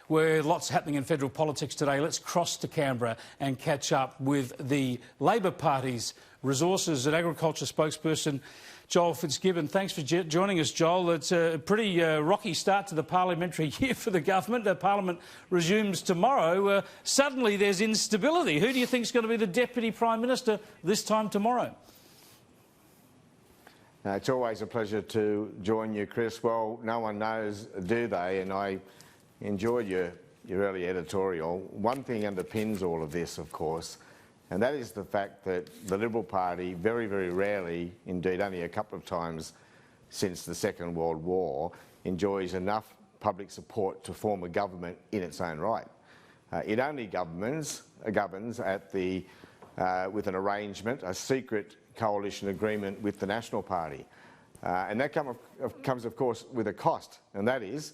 where lots happening in federal politics today. Let's cross to Canberra and catch up with the Labor Party's Resources and Agriculture spokesperson, Joel Fitzgibbon. Thanks for joining us, Joel. It's a pretty rocky start to the parliamentary year for the government. Parliament resumes tomorrow. Suddenly there's instability. Who do you think is going to be the Deputy Prime Minister this time tomorrow? It's always a pleasure to join you, Chris. Well, no one knows, do they? And I enjoyed your early editorial. One thing underpins all of this, of course, and that is the fact that the Liberal Party very, very rarely, indeed only a couple of times since the Second World War, enjoys enough public support to form a government in its own right. It only governs at the, with an arrangement, a secret coalition agreement with the National Party. And that comes, of course, with a cost, and that is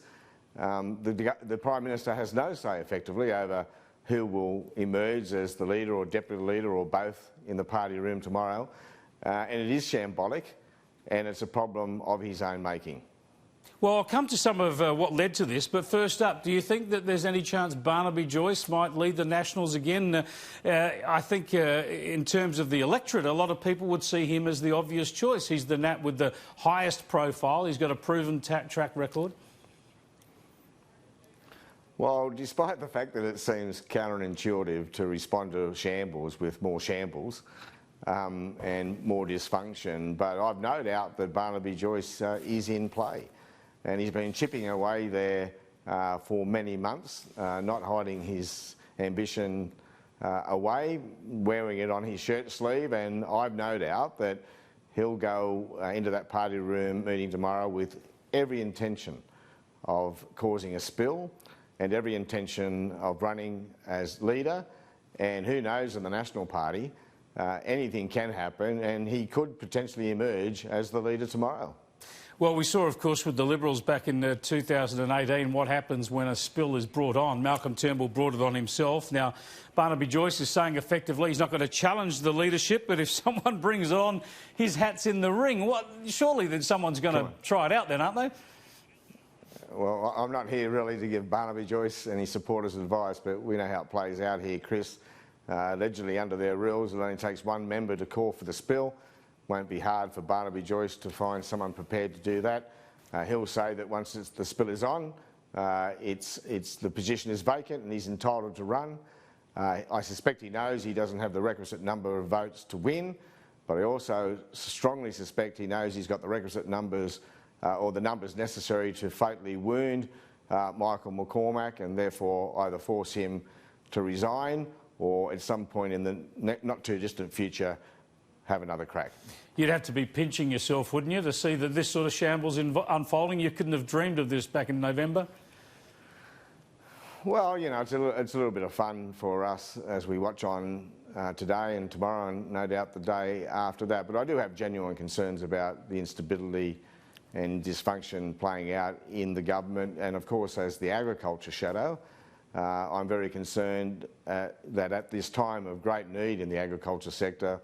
the Prime Minister has no say, effectively, over who will emerge as the leader or deputy leader or both in the party room tomorrow. And it is shambolic, and it's a problem of his own making. Well, I'll come to some of what led to this, but first up, do you think that there's any chance Barnaby Joyce might lead the Nationals again? I think in terms of the electorate, a lot of people would see him as the obvious choice. He's the Nat with the highest profile. He's got a proven track record. Well, despite the fact that it seems counterintuitive to respond to shambles with more shambles and more dysfunction, but I've no doubt that Barnaby Joyce is in play. And he's been chipping away there for many months, not hiding his ambition away, wearing it on his shirt sleeve, and I've no doubt that he'll go into that party room meeting tomorrow with every intention of causing a spill and every intention of running as leader. And who knows, in the National Party, anything can happen, and he could potentially emerge as the leader tomorrow. Well, we saw, of course, with the Liberals back in 2018 what happens when a spill is brought on. Malcolm Turnbull brought it on himself. Now, Barnaby Joyce is saying effectively he's not going to challenge the leadership, but if someone brings it on, his hat's in the ring. Surely then someone's going to try it out then, aren't they? Well, I'm not here really to give Barnaby Joyce and his supporters advice, but we know how it plays out here, Chris. Allegedly, under their rules, it only takes one member to call for the spill. Won't be hard for Barnaby Joyce to find someone prepared to do that. He'll say that once the spill is on, the position is vacant and he's entitled to run. I suspect he knows he doesn't have the requisite number of votes to win, but I also strongly suspect he knows he's got the requisite numbers or the numbers necessary to fatally wound Michael McCormack and therefore either force him to resign or at some point in the not too distant future have another crack. You'd have to be pinching yourself, wouldn't you, to see that this sort of shambles unfolding? You couldn't have dreamed of this back in November? Well, you know, it's a little bit of fun for us as we watch on today and tomorrow and no doubt the day after that. But I do have genuine concerns about the instability and dysfunction playing out in the government, and of course as the agriculture shadow, I'm very concerned that at this time of great need in the agriculture sector,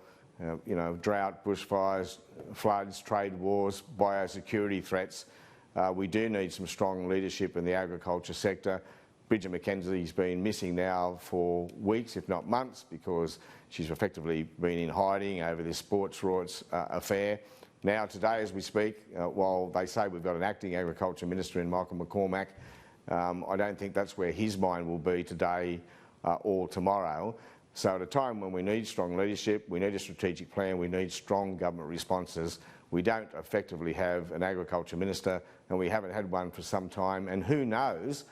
you know, drought, bushfires, floods, trade wars, biosecurity threats, we do need some strong leadership in the agriculture sector. Bridget McKenzie's been missing now for weeks, if not months, because she's effectively been in hiding over this sports rorts affair. Now, today, as we speak, while they say we've got an acting agriculture minister in Michael McCormack, I don't think that's where his mind will be today or tomorrow. So at a time when we need strong leadership, we need a strategic plan, we need strong government responses, we don't effectively have an agriculture minister, and we haven't had one for some time. And who knows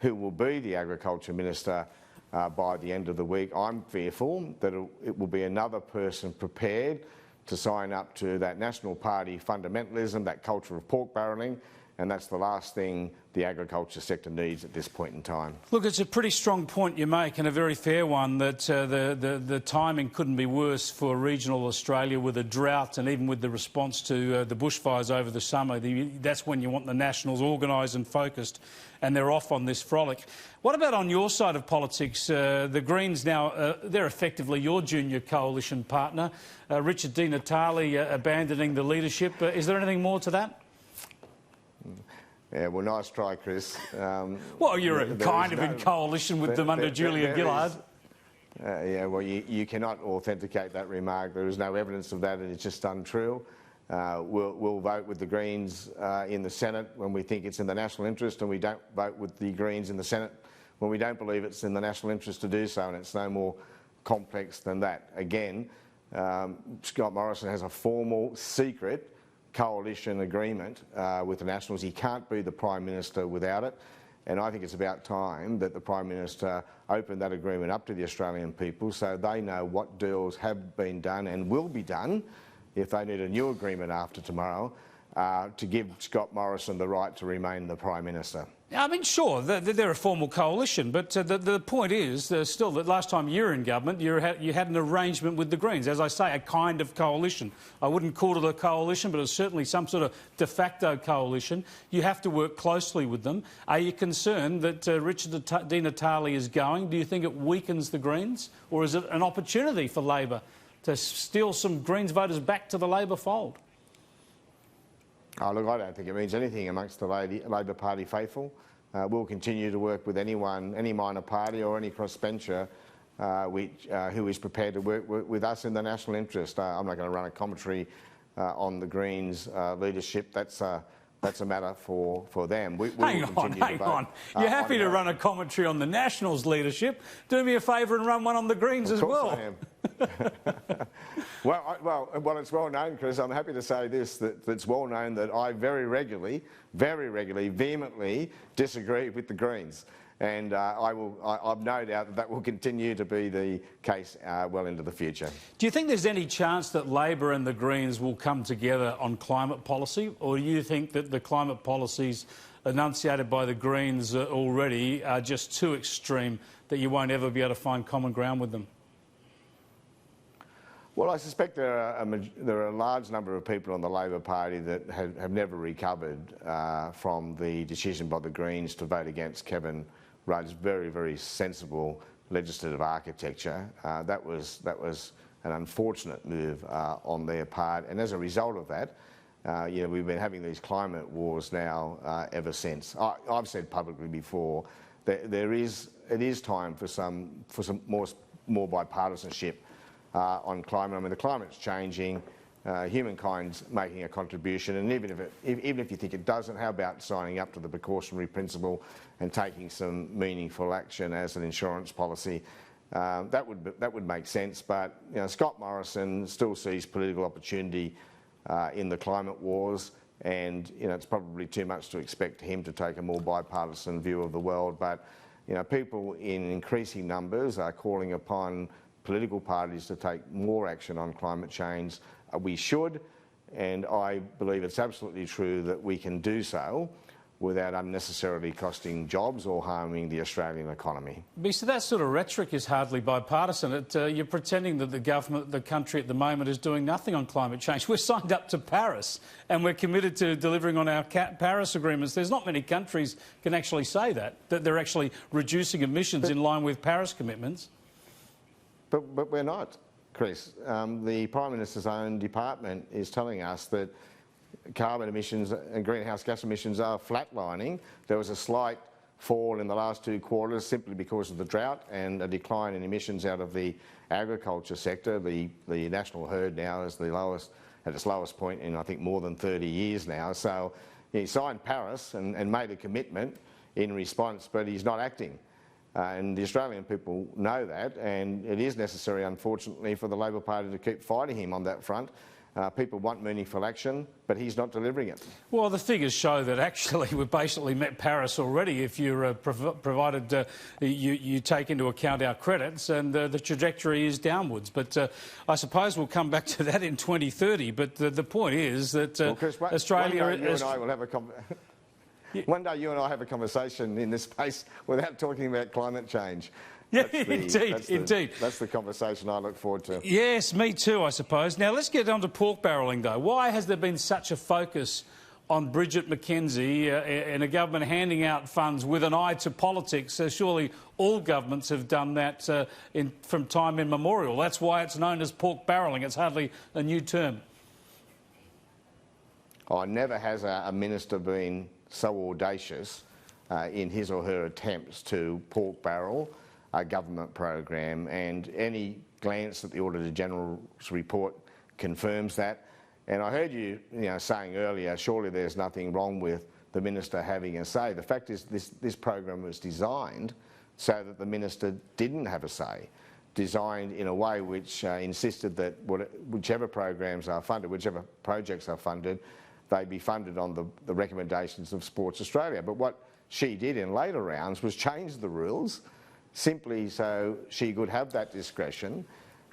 who will be the agriculture minister by the end of the week. I'm fearful that it will be another person prepared to sign up to that National Party fundamentalism, that culture of pork barrelling, and that's the last thing the agriculture sector needs at this point in time. Look, it's a pretty strong point you make, and a very fair one, that the timing couldn't be worse for regional Australia with a drought and even with the response to the bushfires over the summer. That's when you want the Nationals organised and focused, and they're off on this frolic. What about on your side of politics? The Greens now, they're effectively your junior coalition partner. Richard Di Natale abandoning the leadership. Is there anything more to that? Yeah, well, nice try, Chris. Well, you're kind of in coalition with them under Julia Gillard. Yeah, well, you cannot authenticate that remark. There is no evidence of that, and it's just untrue. We'll vote with the Greens in the Senate when we think it's in the national interest, and we don't vote with the Greens in the Senate when we don't believe it's in the national interest to do so, and it's no more complex than that. Again, Scott Morrison has a formal, secret coalition agreement with the Nationals. He can't be the Prime Minister without it, and I think it's about time that the Prime Minister opened that agreement up to the Australian people so they know what deals have been done and will be done if they need a new agreement after tomorrow to give Scott Morrison the right to remain the Prime Minister. I mean, sure, they're a formal coalition, but the point is still that last time you were in government, you had an arrangement with the Greens. As I say, a kind of coalition. I wouldn't call it a coalition, but it's certainly some sort of de facto coalition. You have to work closely with them. Are you concerned that Richard Di Natale is going? Do you think it weakens the Greens? Or is it an opportunity for Labor to steal some Greens voters back to the Labor fold? Oh, look, I don't think it means anything amongst the Labor Party faithful. We'll continue to work with anyone, any minor party or any crossbencher who is prepared to work with us in the national interest. I'm not going to run a commentary on the Greens' leadership. That's a matter for them. Hang on. You're happy to run a commentary on the Nationals' leadership. Do me a favour and run one on the Greens as well. Of course I am. Well, it's well known, Chris. I'm happy to say this, that it's well known that I very regularly, vehemently disagree with the Greens. And I've no doubt that will continue to be the case well into the future. Do you think there's any chance that Labor and the Greens will come together on climate policy, or do you think that the climate policies enunciated by the Greens already are just too extreme that you won't ever be able to find common ground with them? Well, I suspect there are a large number of people in the Labor Party that have never recovered from the decision by the Greens to vote against Kevin Rudd's very sensible legislative architecture. That was an unfortunate move on their part, and as a result of that, we've been having these climate wars now ever since. I've said publicly before that it is time for some more bipartisanship on climate. I mean, the climate's changing. Humankind's making a contribution, and even if you think it doesn't, how about signing up to the precautionary principle and taking some meaningful action as an insurance policy? That would make sense. But Scott Morrison still sees political opportunity in the climate wars, and it's probably too much to expect him to take a more bipartisan view of the world. But people in increasing numbers are calling upon political parties to take more action on climate change. We should, and I believe it's absolutely true that we can do so without unnecessarily costing jobs or harming the Australian economy. So that sort of rhetoric is hardly bipartisan. You're pretending that the country at the moment is doing nothing on climate change. We're signed up to Paris and we're committed to delivering on our Paris agreements. There's not many countries can actually say that they're actually reducing emissions in line with Paris commitments. But we're not, Chris. The Prime Minister's own department is telling us that carbon emissions and greenhouse gas emissions are flatlining. There was a slight fall in the last 2 quarters simply because of the drought and a decline in emissions out of the agriculture sector. The national herd now is at its lowest point in, I think, more than 30 years now. So he signed Paris and made a commitment in response, but he's not acting. And the Australian people know that, and it is necessary, unfortunately, for the Labor Party to keep fighting him on that front. People want meaningful action, but he's not delivering it. Well, the figures show that actually we've basically met Paris already if you're provided you take into account our credits, and the trajectory is downwards. But I suppose we'll come back to that in 2030. But the point is that Chris, Australia... One day you and I will have one day you and I have a conversation in this space without talking about climate change. Yeah, indeed. That's the conversation I look forward to. Yes, me too, I suppose. Now, let's get on to pork barrelling, though. Why has there been such a focus on Bridget McKenzie and a government handing out funds with an eye to politics? Surely all governments have done that from time immemorial. That's why it's known as pork barrelling. It's hardly a new term. Oh, never has a minister been so audacious in his or her attempts to pork barrel a government program, and any glance at the Auditor General's report confirms that. And I heard you, saying earlier, surely there's nothing wrong with the minister having a say. The fact is this program was designed so that the minister didn't have a say, designed in a way which insisted that whichever programs are funded, whichever projects are funded, they be funded on the recommendations of Sports Australia. But what she did in later rounds was change the rules simply so she could have that discretion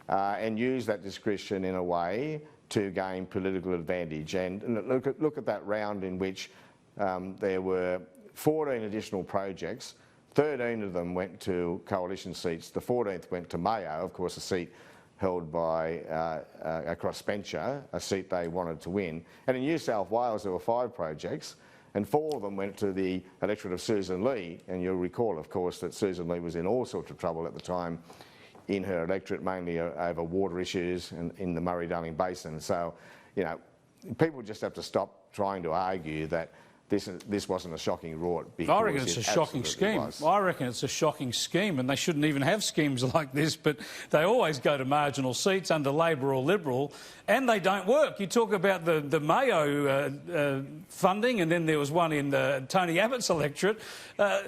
and use that discretion in a way to gain political advantage. And look at that round in which there were 14 additional projects. 13 of them went to coalition seats. The 14th went to Mayo, of course, a seat held by a crossbencher, a seat they wanted to win. And in New South Wales, there were 5 projects, and 4 of them went to the electorate of Susan Lee. And you'll recall, of course, that Susan Lee was in all sorts of trouble at the time in her electorate, mainly over water issues in the Murray-Darling Basin. So, people just have to stop trying to argue that this wasn't a shocking rort. I reckon it's a shocking scheme. I reckon it's a shocking scheme, and they shouldn't even have schemes like this, but they always go to marginal seats under Labor or Liberal, and they don't work. You talk about the Mayo funding, and then there was one in Tony Abbott's electorate.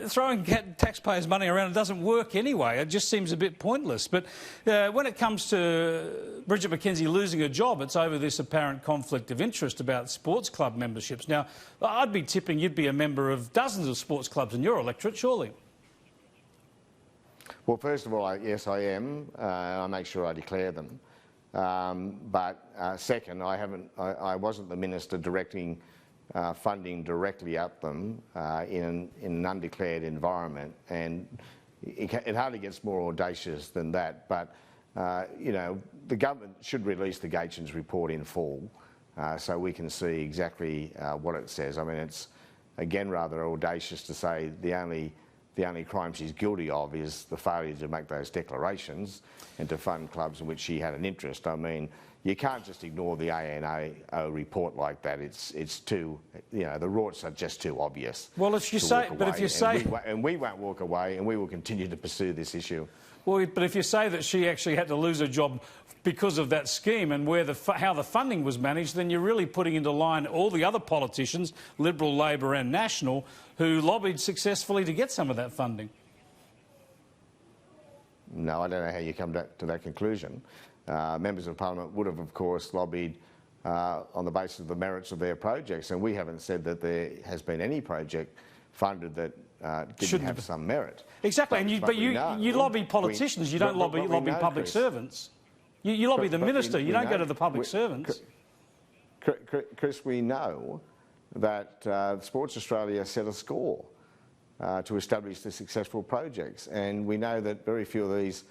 Throwing taxpayers' money around, it doesn't work anyway. It just seems a bit pointless. But when it comes to Bridget McKenzie losing her job, it's over this apparent conflict of interest about sports club memberships. Now, I'd be tipping you'd be a member of dozens of sports clubs in your electorate, surely. Well, first of all, yes, I am. I make sure I declare them. But second, I wasn't the minister directing funding directly at them in an undeclared environment, and it hardly gets more audacious than that. But the government should release the Gatchins report in full, so we can see exactly what it says. I mean, it's again rather audacious to say the only crime she's guilty of is the failure to make those declarations and to fund clubs in which she had an interest. I mean, you can't just ignore the ANAO report like that. It's too, the rorts are just too obvious. Well, if you say, but if you say, and we won't walk away, and we will continue to pursue this issue. Well, but if you say that she actually had to lose her job because of that scheme and how the funding was managed, then you're really putting into line all the other politicians, Liberal, Labor and National, who lobbied successfully to get some of that funding. No, I don't know how you come to that conclusion. Members of Parliament would have, of course, lobbied on the basis of the merits of their projects, and we haven't said that there has been any project funded that didn't have some merit. Exactly, but you lobby politicians, you don't lobby public servants. You lobby the minister, you don't go to the public servants. Chris, we know that Sports Australia set a score to establish the successful projects, and we know that very few of these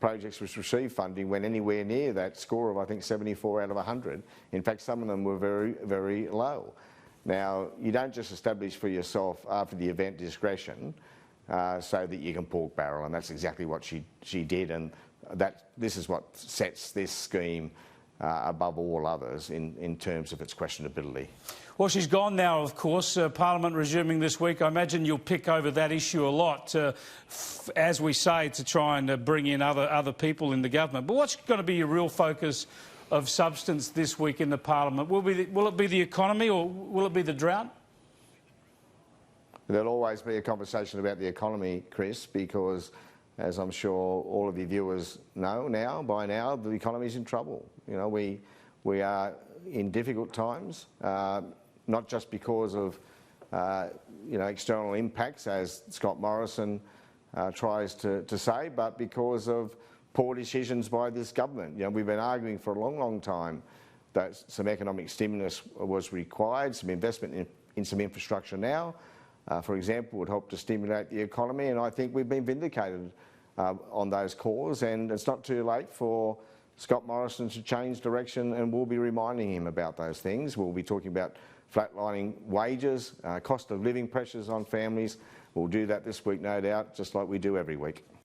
projects which received funding went anywhere near that score of, I think, 74 out of 100. In fact, some of them were very, very low. Now, you don't just establish for yourself after the event discretion so that you can pork barrel, and that's exactly what she did, and this is what sets this scheme above all others in terms of its questionability. Well, she's gone now, of course. Parliament resuming this week. I imagine you'll pick over that issue a lot, as we say, to try and bring in other people in the government. But what's going to be your real focus of substance this week in the Parliament? Will it be the economy, or will it be the drought? There'll always be a conversation about the economy, Chris, because, as I'm sure all of your viewers know by now, the economy's in trouble. We are in difficult times, not just because of external impacts, as Scott Morrison tries to say, but because of poor decisions by this government. We've been arguing for a long, long time that some economic stimulus was required, some investment in some infrastructure now, for example, would help to stimulate the economy, and I think we've been vindicated on those calls, and it's not too late for Scott Morrison to change direction, and we'll be reminding him about those things. We'll be talking about flatlining wages, cost of living pressures on families. We'll do that this week, no doubt, just like we do every week.